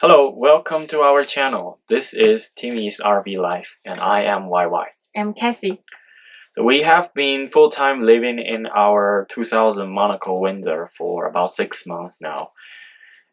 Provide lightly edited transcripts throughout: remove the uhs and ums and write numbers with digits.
Hello, welcome to our channel. This is Timmy's RV Life, and I am YY. I'm Cassie. So we have been full-time living in our 2000 Monaco Windsor for about 6 months now.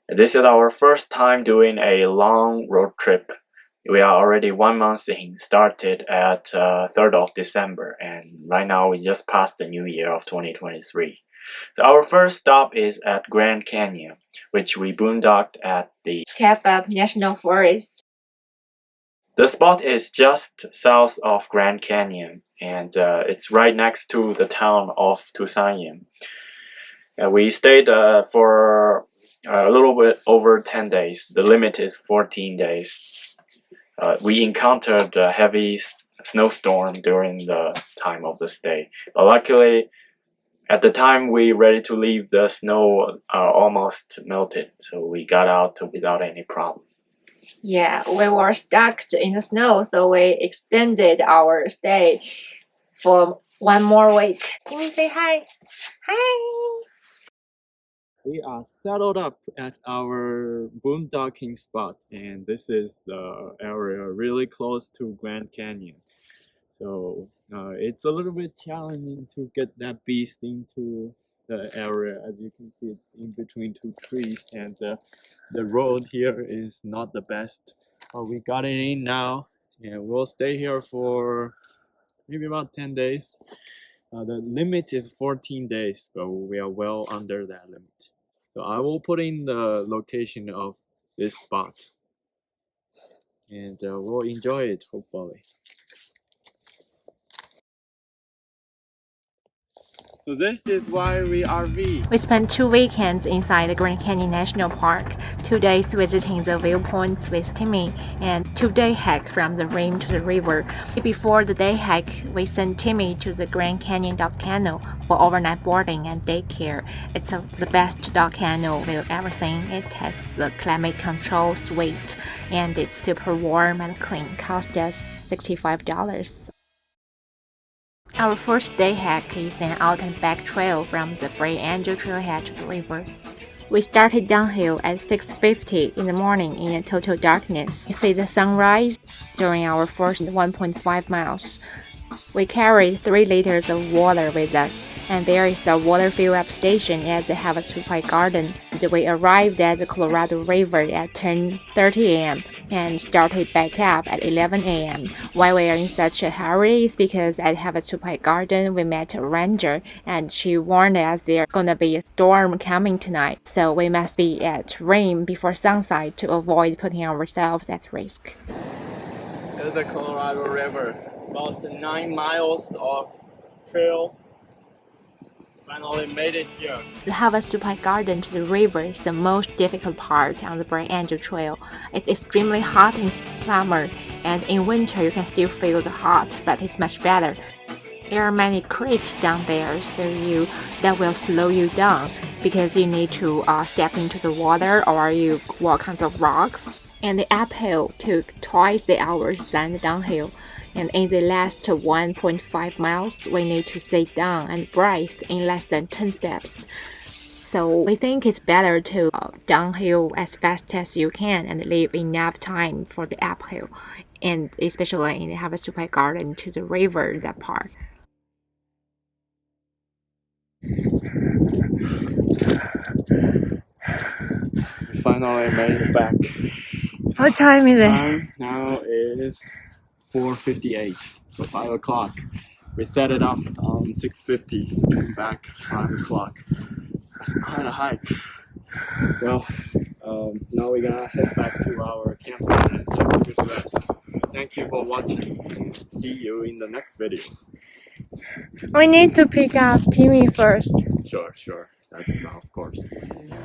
This is our first time doing a long road trip. We are already 1 month in, started at 3rd of December, and right now we just passed the new year of 2023. So our first stop is at Grand Canyon, which we boondocked at the Kaibab National Forest. The spot is just south of Grand Canyon, and it's right next to the town of Tusayan. We stayed for a little bit over 10 days. The limit is 14 days. We encountered a heavy snowstorm during the time of the stay, but luckily, at the time we ready to leave, the snow almost melted, so we got out without any problem. Yeah, we were stuck in the snow, so we extended our stay for 1 more week. Timmy, say hi. Hi. We are settled up at our boondocking spot, and this is the area really close to Grand Canyon. So it's a little bit challenging to get that beast into the area. As you can see, it's in between two trees, and the road here is not the best. We got it in now, and we'll stay here for maybe about 10 days. The limit is 14 days, but we are well under that limit. So I will put in the location of this spot, and we'll enjoy it, hopefully. So this is why we RV. We spent 2 weekends inside the Grand Canyon National Park, 2 days visiting the viewpoints with Timmy, and 2-day hike from the rim to the river. Before the day hike, we sent Timmy to the Grand Canyon Dog Kennel for overnight boarding and daycare. It's the best dog kennel we've ever seen. It has the climate control suite, and it's super warm and clean. Cost us $65. Our first day hike is an out and back trail from the Bright Angel Trailhead to the river. We started downhill at 6:50 in the morning in a total darkness. We see the sunrise during our first 1.5 miles. We carried 3 liters of water with us, and there is a water fill-up station at the Yavapai garden. We arrived at the Colorado River at 10:30 a.m. and started back up at 11 a.m. Why we are in such a hurry is because at Yavapai garden we met a ranger, and she warned us there's gonna be a storm coming tonight, so we must be at rim before sunset to avoid putting ourselves at risk. There's the Colorado River, about 9 miles of trail. Finally made it here. The Yavapai garden to the river is the most difficult part on the Bright Angel Trail. It's extremely hot in summer, and in winter you can still feel the hot, but it's much better. There are many creeks down there, so that will slow you down because you need to step into the water or you walk on the rocks. And the uphill took twice the hours than the downhill. And in the last 1.5 miles, we need to sit down and breathe in less than 10 steps. So we think it's better to downhill as fast as you can and leave enough time for the uphill, and especially in the Yavapai garden to the river, that part. We finally made it back. What time is it? Time now is 4:58, so 5 o'clock. We set it up 6:50, came back 5 o'clock. That's quite a hike. Well, now we're gonna head back to our campsite and have a good rest. Thank you for watching. See you in the next video. We need to pick up Timmy first. Sure. That's of course.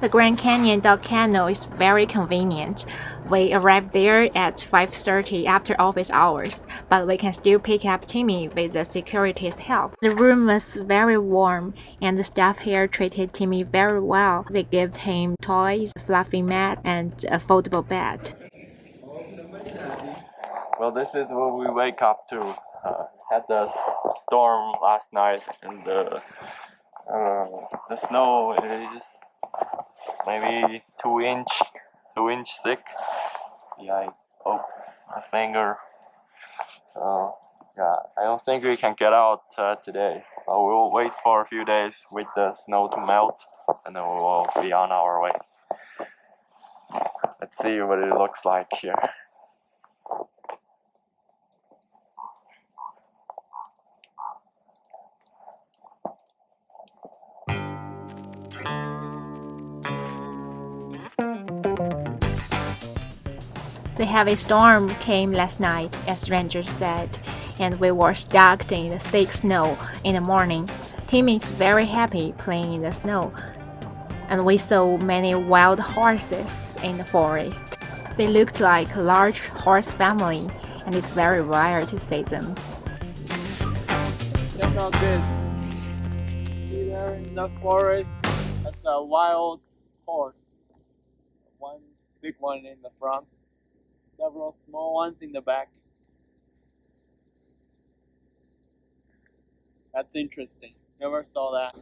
The Grand Canyon Dog Kennel is very convenient. We arrived there at 5:30 after office hours, but we can still pick up Timmy with the security's help. The room was very warm, and the staff here treated Timmy very well. They gave him toys, a fluffy mat, and a foldable bed. Well, this is what we wake up to. Had the storm last night, and the snow is maybe 2 inch 2-inch thick. Yeah, my finger. Yeah, I don't think we can get out today. We'll wait for a few days with the snow to melt, and then we will be on our way. Let's see what it looks like here. The heavy storm came last night, as rangers said, and we were stuck in the thick snow in the morning. Timmy's very happy playing in the snow, and we saw many wild horses in the forest. They looked like a large horse family, and it's very rare to see them. Check out this. See there in the forest? That's a wild horse. One big one in the front, several small ones in the back. That's interesting. Never saw that.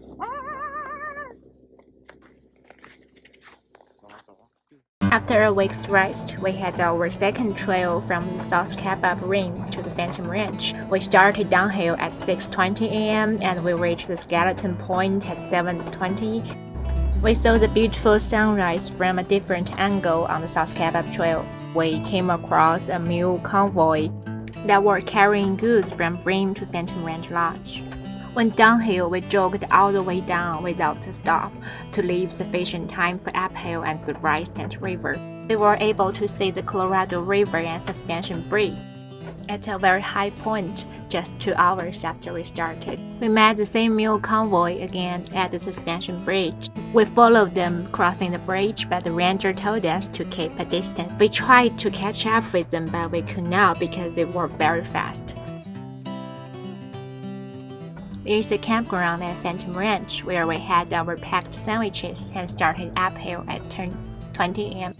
After a week's rest, we had our second trail from the South Kaibab Rim to the Phantom Ranch. We started downhill at 6:20 a.m. and we reached the Skeleton Point at 7:20. We saw the beautiful sunrise from a different angle on the South Kaibab Trail. We came across a mule convoy that were carrying goods from Rim to Phantom Ranch Lodge. When downhill, we jogged all the way down without a stop to leave sufficient time for uphill and the Dry Stand River. We were able to see the Colorado River and Suspension Bridge at a very high point just 2 hours after we started. We met the same mule convoy again at the Suspension Bridge. We followed them crossing the bridge, but the ranger told us to keep a distance. We tried to catch up with them, but we could not because they were very fast. There is a campground at Phantom Ranch where we had our packed sandwiches and started uphill at 10:20 a.m.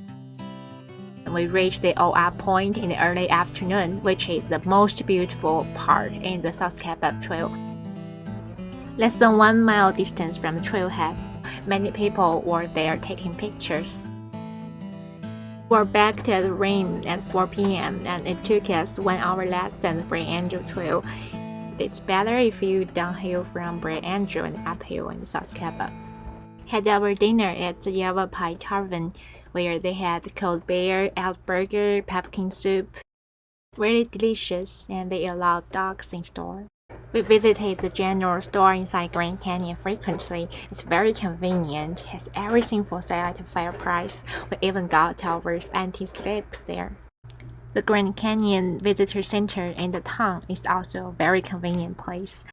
We reached the OR point in the early afternoon, which is the most beautiful part in the South Kaibab Trail. Less than 1 mile distance from the trailhead, many people were there taking pictures. We were back at the rim at 4 p.m. and it took us 1 hour less than the Bright Angel Trail. It's better if you downhill from Bright Angel and uphill in South Kaibab. Had our dinner at the Yavapai Tarven, where they had cold beer, elk burger, pumpkin soup. Really delicious, and they allowed dogs in store. We visited the general store inside Grand Canyon frequently. It's very convenient, has everything for sale at a fair price. We even got our anti-slips there. The Grand Canyon Visitor Center in the town is also a very convenient place.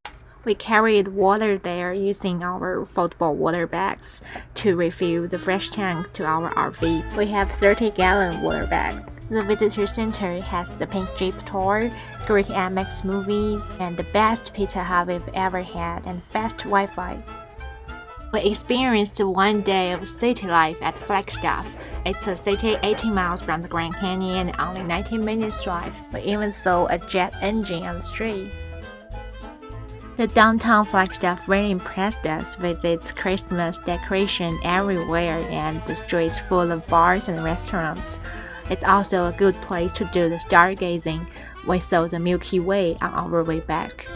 We carried water there using our foldable water bags to refill the fresh tank to our RV. We have 30-gallon water bag. The visitor center has the Pink Jeep tour, great IMAX movies, and the best Pizza Hut we've ever had, and fast Wi-Fi. We experienced 1 day of city life at Flagstaff. It's a city 18 miles from the Grand Canyon and only 19 minutes drive. We even saw a jet engine on the street. The downtown Flagstaff really impressed us with its Christmas decoration everywhere and the streets full of bars and restaurants. It's also a good place to do the stargazing. We saw the Milky Way on our way back.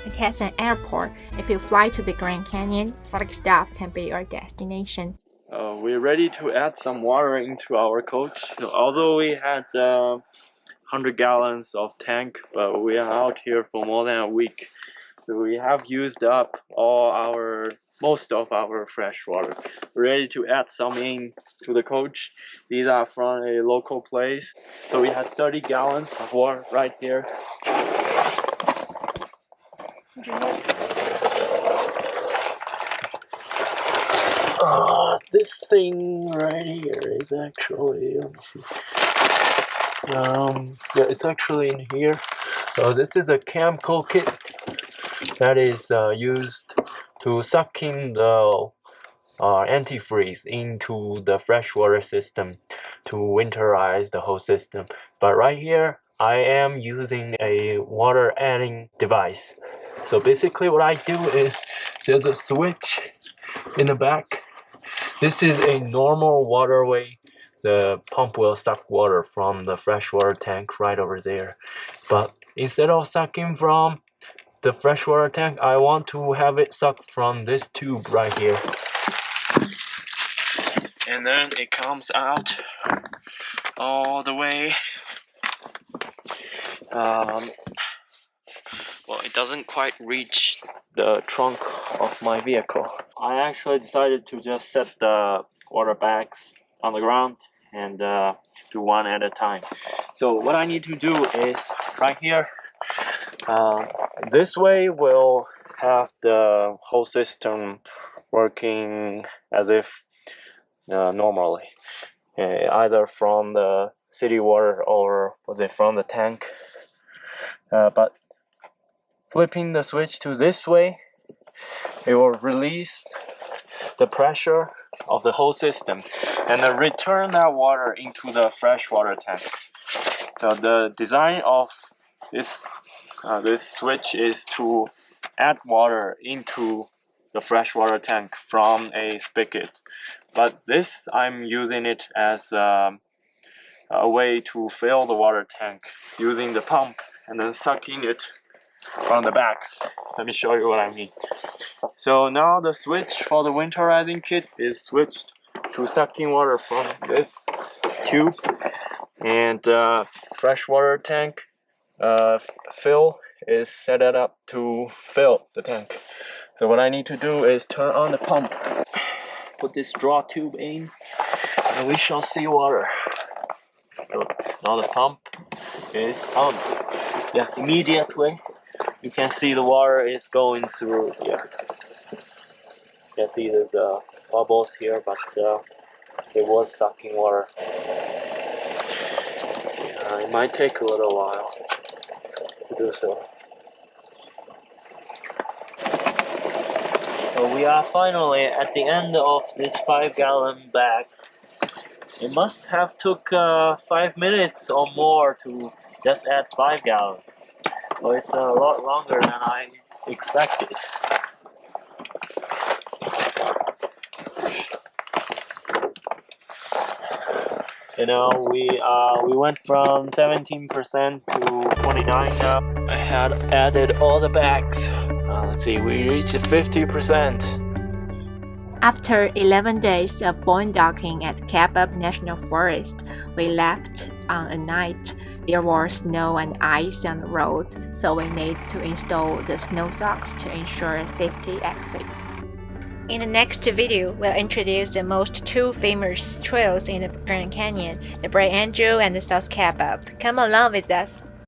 It has an airport. If you fly to the Grand Canyon, Flagstaff can be your destination. We're ready to add some water into our coach. So although we had 100 gallons of tank, but we are out here for more than a week. So we have used up most of our fresh water. We're ready to add some in to the coach. These are from a local place. So we had 30 gallons of water right here. This thing right here is actually, let me see. Yeah, it's actually in here. So this is a chemical kit that is used to suck in the antifreeze into the freshwater system to winterize the whole system. But right here, I am using a water adding device. So basically what I do is, there's a switch in the back. This is a normal waterway the pump will suck water from the freshwater tank right over there. But instead of sucking from the freshwater tank, I want to have it sucked from this tube right here. And then it comes out all the way. Well, it doesn't quite reach the trunk of my vehicle. I actually decided to just set the water bags on the ground and do one at a time. So what I need to do is right here. This way will have the whole system working as if normally, either from the city water or was it from the tank. But flipping the switch to this way, it will release the pressure of the whole system and then return that water into the freshwater tank. So the design of this switch is to add water into the freshwater tank from a spigot, but this I'm using it as a way to fill the water tank using the pump and then sucking it from the bags. Let me show you what I mean. So now the switch for the winterizing kit is switched to sucking water from this tube, and freshwater tank fill is set it up to fill the tank. So what I need to do is turn on the pump, put this draw tube in, and we shall see water. So now the pump is on. Yeah, immediately you can see the water is going through here. You can see the bubbles here, but it was sucking water. It might take a little while to do so. So we are finally at the end of this 5-gallon bag. It must have took 5 minutes or more to just add 5 gallons. So it's a lot longer than I expected. You know, we went from 17% to 29 now. I had added all the bags. Let's see, we reached 50%. After 11 days of boondocking at Kaibab National Forest, we left on a night. There was snow and ice on the road, so we need to install the snow socks to ensure safety exit. In the next video, we'll introduce the most two famous trails in the Grand Canyon, the Bright Angel and the South Kaibab. Come along with us!